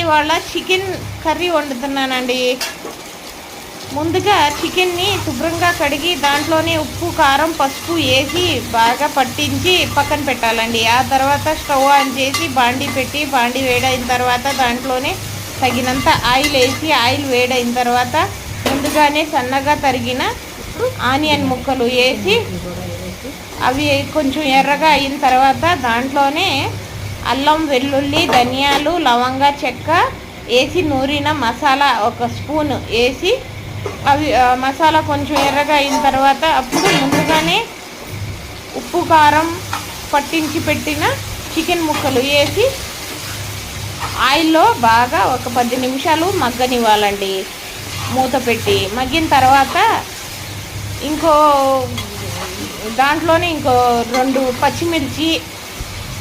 ఇవాళ chicken curry వండుతున్నానండి. ముందుగా చికెన్ని శుభ్రంగా కడిగి దాంట్లోనే ఉప్పు, కారం, పసుపు వేసి బాగా పట్టించి పక్కన పెట్టాలండి. ఆ తర్వాత స్టవ్ ఆన్ చేసి బాండీ పెట్టి బాండీ వేడైన తర్వాత దాంట్లోనే తగినంత ఆయిల్ వేసి ఆయిల్ వేడైన తర్వాత ముందుగానే సన్నగా తరిగిన ఆనియన్ ముక్కలు వేసి అవి కొంచెం ఎర్రగా అయిన తర్వాత దాంట్లోనే అల్లం, వెల్లుల్లి, ధనియాలు, లవంగా, చెక్క వేసి నూరిన మసాలా ఒక స్పూన్ వేసి అవి మసాలా కొంచెం ఎర్రగా అయిన తర్వాత అప్పుడు ముందుగానే ఉప్పు, కారం పట్టించి పెట్టిన చికెన్ ముక్కలు వేసి ఆయిల్లో బాగా ఒక 10 నిమిషాలు మగ్గనివ్వాలండి. మూత పెట్టి మగ్గిన తర్వాత దాంట్లోనే ఇంకో 2 పచ్చిమిర్చి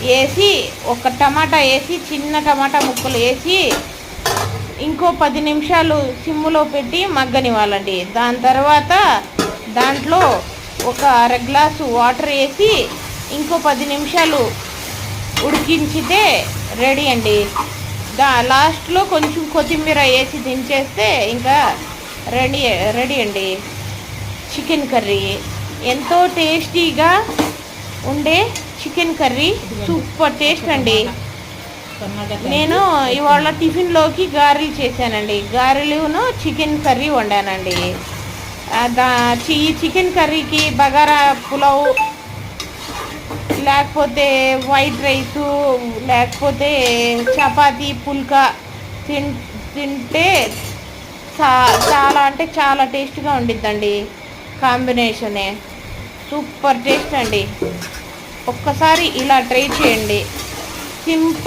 వేసి ఒక టమాటా వేసి చిన్న టమాటా ముక్కలు వేసి ఇంకో 10 నిమిషాలు సిమ్ములో పెట్టి మగ్గనివ్వాలండి. దాని తర్వాత దాంట్లో ఒక అర గ్లాసు వాటర్ వేసి ఇంకో 10 నిమిషాలు ఉడికించితే రెడీ అండి. లాస్ట్లో కొంచెం కొత్తిమీర వేసి దించేస్తే ఇంకా రెడీ అండి చికెన్ కర్రీ. ఎంతో టేస్టీగా ఉండే చికెన్ కర్రీ, సూపర్ టేస్ట్ అండి. నేను ఇవాళ టిఫిన్లోకి గారెలు చేశానండి. గారెలును చికెన్ కర్రీ వండానండి. ఈ చికెన్ కర్రీకి బగారా పులావ్ లేకపోతే వైట్ రైసు లేకపోతే చపాతీ, పుల్కా తింటే చాలా అంటే చాలా టేస్ట్గా ఉండిద్దండి. కాంబినేషనే సూపర్ టేస్ట్ అండి. ఒక్కసారి ఇలా ట్రై చేయండి. సింపుల్.